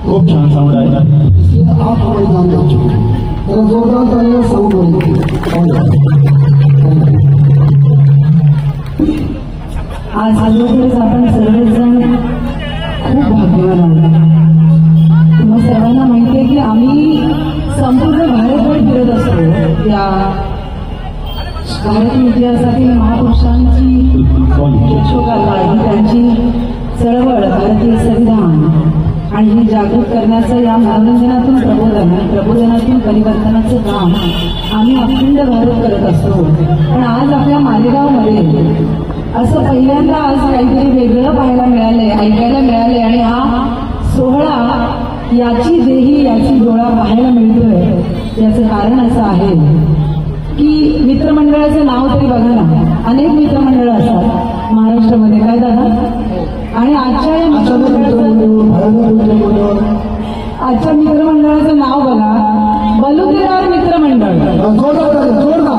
खूप छान साऊंड आहे. आज आपण सर्वजण खूप भाग्यवान आहोत. तुम्हा सर्वांना माहिती आहे की आम्ही संपूर्ण भारतभर फिरत असतो. या भारतीय इतिहासातील महापुरुषांची यशोगाथा, त्यांची चळवळ, भारतीय संविधान आणि हे जागृत करण्याचं या मनोरंजनातून प्रबोधनातून परिवर्तनाचं काम आम्ही अखंड भारत करत असतो. पण आज आपल्या मालेगावमध्ये असं पहिल्यांदा आज काहीतरी वेगळं पाहायला मिळालंय, ऐकायला मिळालंय. आणि हा सोहळा याची देही याची डोळा पाहायला मिळतोय. याचं कारण असं आहे की मित्रमंडळाचं नाव तरी बघा ना, अनेक मित्रमंडळ असतात महाराष्ट्रामध्ये, काय दादा? आणि आजच्या या मित्रमंडळाचं नाव बघा, बलुतेदार मित्रमंडळ.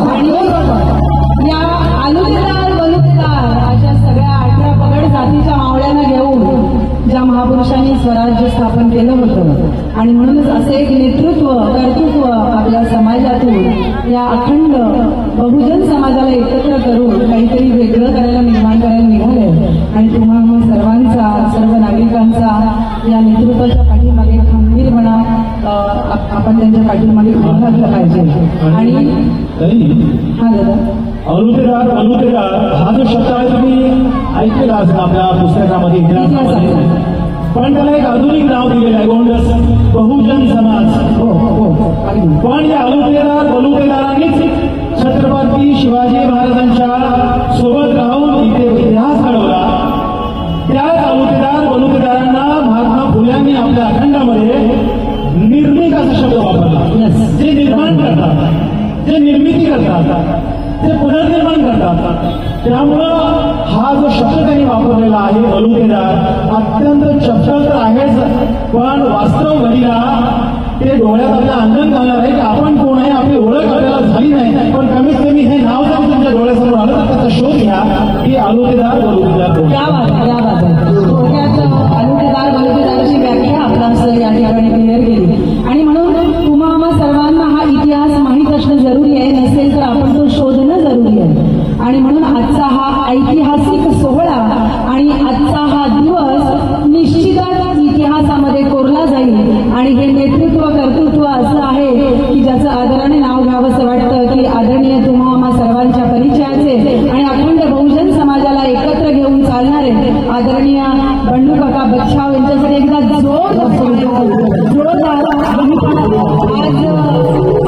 आणि या आलुतेदार बलुतेदार अशा सगळ्या 18 पगड जातीच्या मावळ्यांना घेऊन ज्या महापुरुषांनी स्वराज्य स्थापन केलं होतं आणि म्हणूनच असे एक नेतृत्व कर्तृत्व आपल्या समाजातून या अखंड बहुजन समाजाला एकत्र करून काहीतरी वेगळं करायला, निर्माण करायला निघाले. आणि तुम्हा सर्वांचा, सर्व नागरिकांचा या नेतृत्वाच्या पाठीमागे खंबीरपणा आपण त्यांच्या पाठीमागे उभं राहिलं पाहिजे. आणि हा दादा, अलुतेदार हा जो शब्द आहे तुम्ही ऐकलेला असेल आपल्या पुस्तकामध्ये, इतिहासामध्ये. पण त्याला एक आधुनिक नाव दिलेलं आहे, गोंडस बहुजन समाज. पण या अलुतेदार बलुतेदारांनीच छत्रपती शिवाजी महाराजांच्या सोबत राहून इथे इतिहास घडवला. त्याच अलुतेदार बलुतेदारांना महात्मा फुल्यांनी आपल्या अखंडामध्ये निर्मिक असा शब्द वापरला. जे निर्माण करतात, जे निर्मिती करतात, ते पुनर्निर्माण करतात. त्यामुळं हा जो शब्द त्यांनी वापरलेला आहे अलुतेदार, अत्यंत चपल तर आहेच, पण वास्तव घडीला ते डोळ्यात आपल्या अंजन घालणार आहे की आपण कोण आहे, आपली ओळख आपल्याला झाली नाही, पण कमीत कमी हे नाव जर तुमच्या डोळ्यासमोर आलं तर त्याचा शोध घ्या की अलुतेदार बलुतेदार. अलुतेदार बलुतेदाराची व्याख्या आपला सर या ठिकाणी क्लिअर केली. आणि म्हणून तुम्हा आम्हा सर्वांना हा इतिहास माहीत असणं जरुरी आहे, नसेल तर आपण तो शोधणं जरुरी आहे. आणि म्हणून आजचा हा ऐतिहासिक सोहळा आणि आजचा हा दिवस निश्चितच इतिहासामध्ये कोरला जाईल. आणि हे नेतृत्व कर्तृत्व असं आहे की ज्याचं आदराने नाव घ्यावंसं वाटतं की आदरणीय तुम्हा आम्हा सर्वांच्या परिचयाचे आणि अखंड बहुजन समाजाला एकत्र घेऊन चालणारे आदरणीय बंडू काका बच्छाव यांच्यासाठी एकदा जोरदार.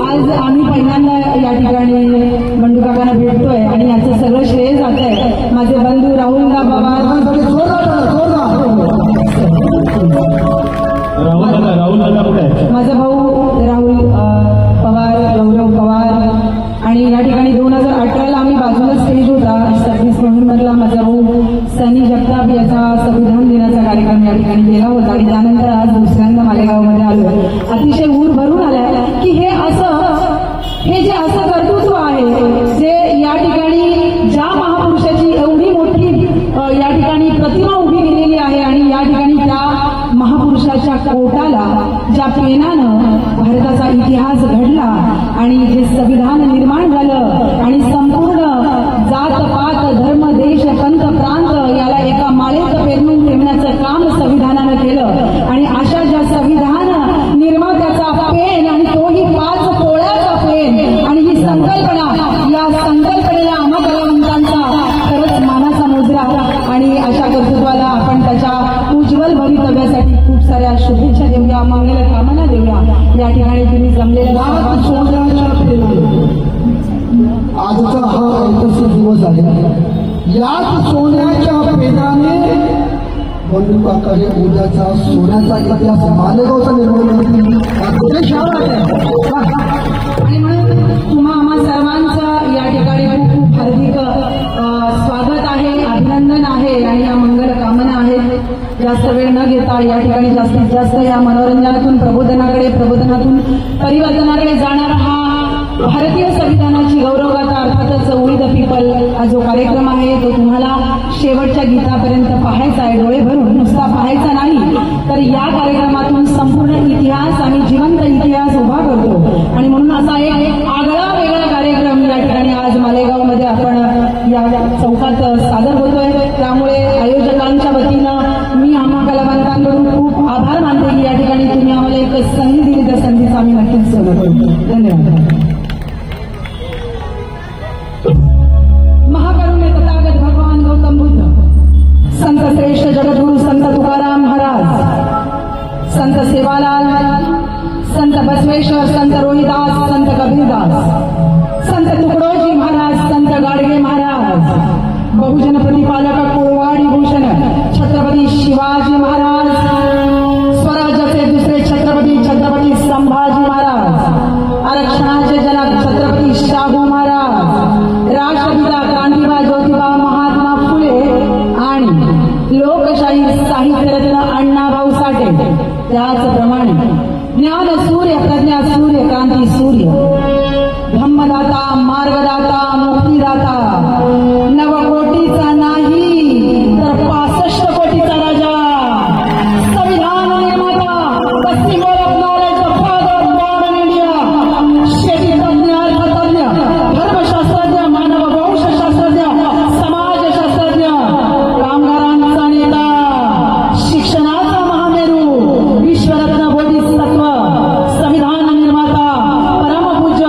आज आम्ही पहिल्यांदा या ठिकाणी बंडू काकांना भेटतोय आणि याचं सगळं श्रेय जात आहे माझे बंधू राहुलदा पवार. माझा भाऊ राहुल पवार, गौरव पवार. आणि या ठिकाणी 2018ला आम्ही बाजूला स्टेज होता, 26 नोव्हेंबरला माझा भाऊ सनी जगताप याचा संविधान दिनाचा कार्यक्रम या ठिकाणी केला होता. आणि त्यानंतर आज दुसऱ्यांदा मालेगावमध्ये आलो. अतिशय ऊर भरून आलाय की हे जे असं कर्तृत्व आहे, जे या ठिकाणी ज्या महापुरुषाची एवढी मोठी या ठिकाणी प्रतिमा उभी केलेली आहे आणि या ठिकाणी त्या महापुरुषाच्या कोटाला ज्या पेनानं भारताचा इतिहास घडला आणि जे संविधान निर्माण झालं आणि संपूर्ण जात पात धर्म देश पंथ प्रांत याला एका माळेत पेरून ठेवण्याचं काम संविधानानं केलं. आणि अशा ज्या संविधान निर्मात्याचा पेन आणि तोही 5 पोळ्याचा पेन आणि ही संकल्पना, या संकल्पनेला आम्हा कलावंतांचा खरंच मानाचा मुजरा. आणि अशा कर्तृत्वाला आपण त्याच्या उज्ज्वल भवितव्यासाठी खूप साऱ्या शुभेच्छा देऊया, मंगल कामना देऊया. या ठिकाणी तुम्ही जमलेल्या आजचा हा आहे. याच सोन्याच्या पेनाने बंडू काका हे उद्याचा सोन्याचा इतिहास मालेगावचा निर्माण करतील. आणि म्हणून तुम्हा आम्हा सर्वांचं या ठिकाणी खूप खूप हार्दिक स्वागत आहे, अभिनंदन आहे आणि या मंगल कामना आहेत. जास्त वेळ न घेता या ठिकाणी जास्तीत जास्त या मनोरंजनातून प्रबोधनातून परिवर्तनाकडे जाणारा हा भारतीय संविधानाची गौरवगाथा अर्थातच वी द पीपल हा जो कार्यक्रम आहे तो तुम्हाला शेवटच्या गीतापर्यंत पाहायचा आहे, डोळे भरून नुसता पाहायचा नाही, तर या कार्यक्रमातून संपूर्ण इतिहास आणि जिवंत इतिहास उभा करतो. आणि म्हणून असा एक आगळा वेगळा कार्यक्रम या ठिकाणी आज मालेगावमध्ये आपण या चौकात सादर होतोय. त्यामुळे आयोजकांच्या वतीनं मी आम्हा कलावंतांकडून खूप आभार मानते की या ठिकाणी तुम्ही आम्हाला एक संधी दिली, त्या संधीचा आम्ही नक्कीच सेवा करतो. धन्यवाद. महाकरुण्य तथागत भगवान गौतम बुद्ध, संत श्रेष्ठ जगद्गुरु संत तुकाराम महाराज, संत सेवालाल, संत बसवेश्वर, संत रोहिदास, संत कबीरदास, संत तुकडोजी महाराज, संत गाडगे महाराज, बहुजन प्रतिपालक कोळवाडी भूषण छत्रपती शिवाजी महाराज, स्वराज्याचे दुसरे छत्रपती संभाजी महाराज, आरक्षणाचे जनक छत्रपती शाहू महाराज, राष्ट्रपिता क्रांतिबा ज्योतिबा महात्मा फुले आणि लोकशाही साहित्यरत्न अण्णाभाऊ साठे, त्याचप्रमाणे ज्ञान सूर्य, प्रज्ञा सूर्य, क्रांती सूर्य, धम्मदाता, मार्गदाता, मुक्तीदाता, नवकोटीचा नाही तर 65 कोटीचा राजा, संविधान निर्माता, पश्चिम knowledge father of modern India, शेती तज्ञ, अर्थतज्ञ, धर्मशास्त्रज्ञ, मानव वंशशास्त्रज्ञ, समाजशास्त्रज्ञ, कामगारांचा नेता, शिक्षणाचा महामेरू, विश्वरत्न बोधिसत्व, संविधान निर्माता, परमपूज्य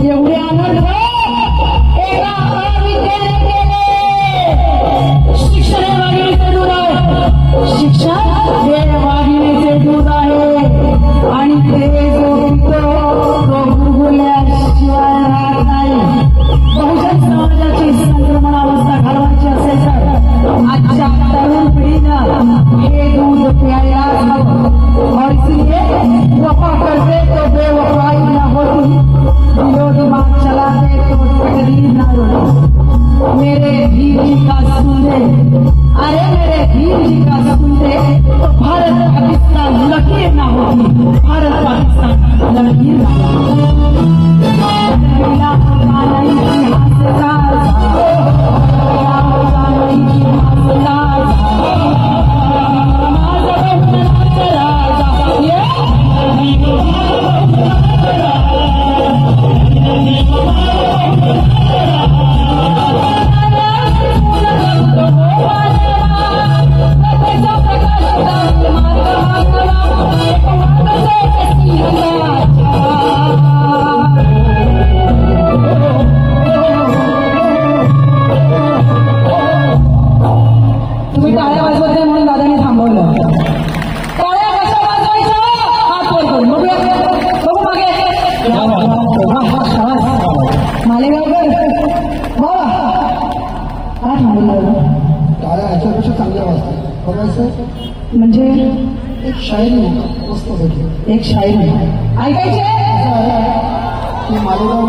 एवढे आनंद होती भारत पाकिस्तान लढतीला तुम्ही टाळ्या वाजवत नाही म्हणून दादाने थांबवलं. टाळ्या कशा वाजवायच्या हात वर करून बघूया बघू मागे मालेगावकर वा काय थांबवलं. टाळ्या ह्याच्यापेक्षा चांगल्या वाजतात बघायचं म्हणजे एक शायरी होता मस्त होती. एक शायरी ऐकायची ती मालेगाव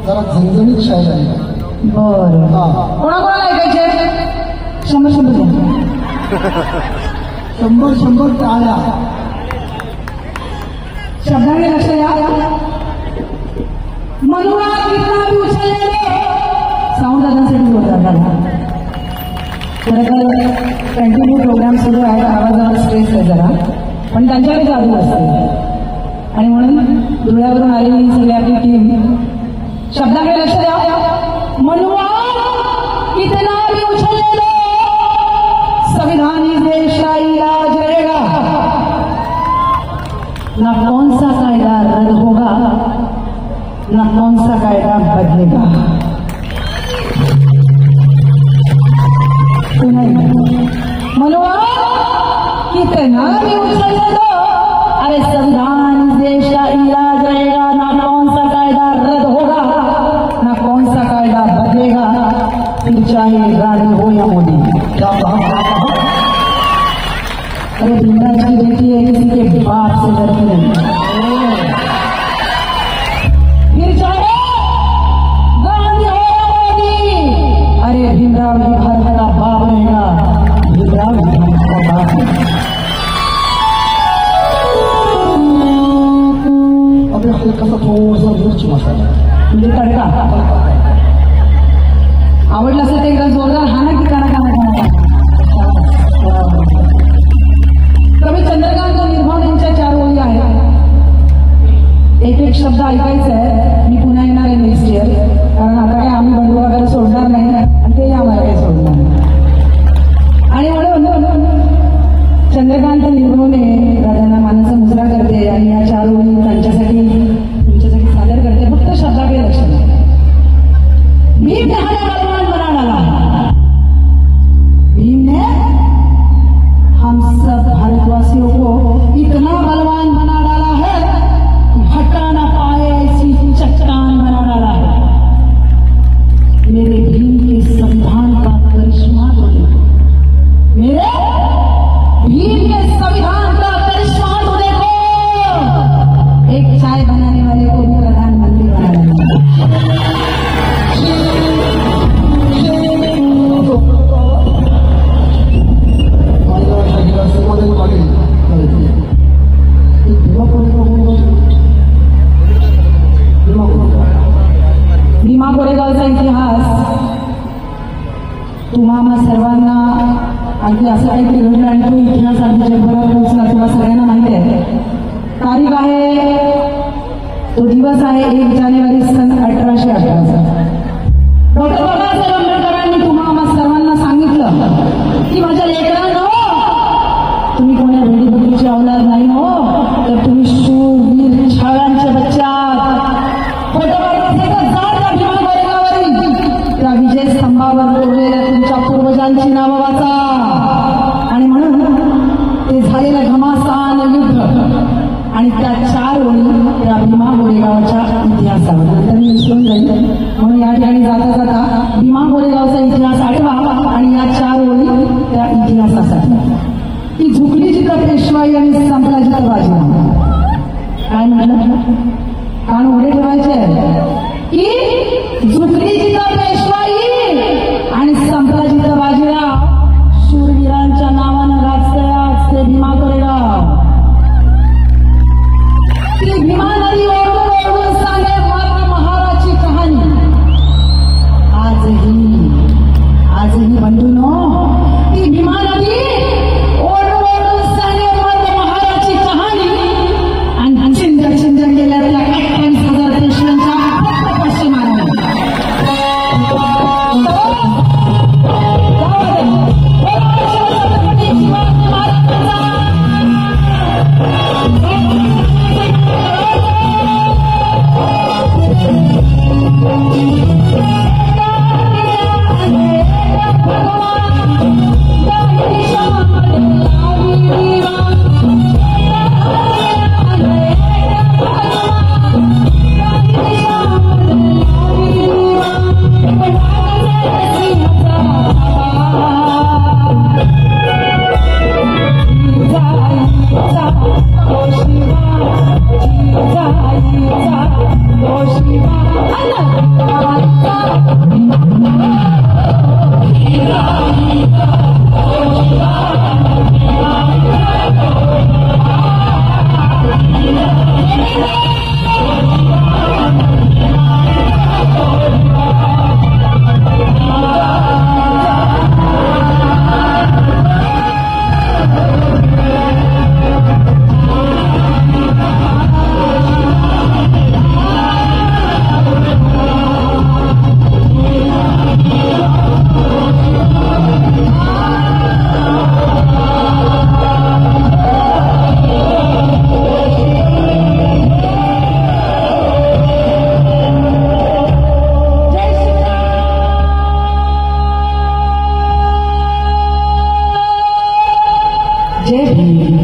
जरा झणझणीत शायरी आहे. बरं कोणाकोणाला ऐकायचे. शंभर शंभर टाळ्या शब्दांनी लक्ष द्या. मनुरा कितना उचलले साऊंड दादांसाठी होता. खरं तर कंटिन्यू प्रोग्राम सुरू आहे. आवाजावर स्ट्रेस आहे जरा पण त्यांच्याकडे जादू असते आणि म्हणून धुळ्यावरून आलेली सगळी आपली टीम शब्दाकडे लक्ष द्या. मनुआ कितना भी उछलले संविधान इस देश का इलाज रहेगा. ना कौन सा कायदा रद्द होगा ना कौन सा कायदा बदलेगा. मनुआ कितना भी उछलने दो अरे संविधान इस देश का इलाज रहेगा. ना कौन सा कायदा रद्द होगा ना कौन सा कायदा बदलेगा. फिर चाहे गाड़ी हो या मोदी. क्या अरे भीमराव की बेटी है किसी के बाप से डरती नहीं. फिर चाहे गांधी हो या मोदी. अरे भीमराव जी भारत का बाप रहेगा. भीमराव जी भारत का बाप है. अबे हलकासा थोडासा मिरची मसाला म्हणजे तडका आवडला असेल तर एकदा जोरदार हा ना की काना कवी चंद्रकांत निर्भव यांच्या 4 ओळी आहेत. एक एक शब्द ऐकायचा आहे. मी पुन्हा येणार आहे नेक्स्ट इयर कारण आता काय आम्ही बंधू वगैरे सोडणार नाही आणि ते आम्हाला काही सोडणार नाही. आणि म्हणून चंद्रकांत निर्भवने राजांना मानाचा मुजरा करते आणि या 4 ओळी तुमच्यासाठी सादर करते. फक्त शब्दाकडे लक्ष द्या. भीम ने हमें बलवान बना डाला. भीम ने हम सब भारतवासियों को इतना बलवान बना डाला है कि हटा ना पाए ऐसी चट्टान बना डाला है. मेरे भीम के संविधान का करिश्मा तो देखो. मेरे भीम के संविधान का करिश्मा तो देखो. एक चाय बनाने वाले को भी प्रधानमंत्री बना डाला. भीमा कोरेगावचा इतिहास तुम्हा सर्वांना अगदी असं काहीतरी घडलं आणि तो इतिहास अगदी जगभरात पोहोचला तुम्हाला सगळ्यांना माहिती आहे. तारीख आहे तो दिवस आहे 1 जानेवारी सन 1818. डॉक्टर बाबासाहेब आंबेडकरांनी तुम्हा सर्वांना सांगितलं की माझ्या लेकरांनो तुम्ही कोणा भेडीबकरीची अवलाद नाही हो तर तुम्ही शूरवीर छाव्यांच्या बच्चात. त्या विजय स्तंभावर कोरलेल्या तुमच्या पूर्वजांची नावं वाचा. आणि म्हणून ते झालेलं घमासान युद्ध आणि त्या 4 ओळी त्या भीमा कोरेगावच्या इतिहासावर जय भीम.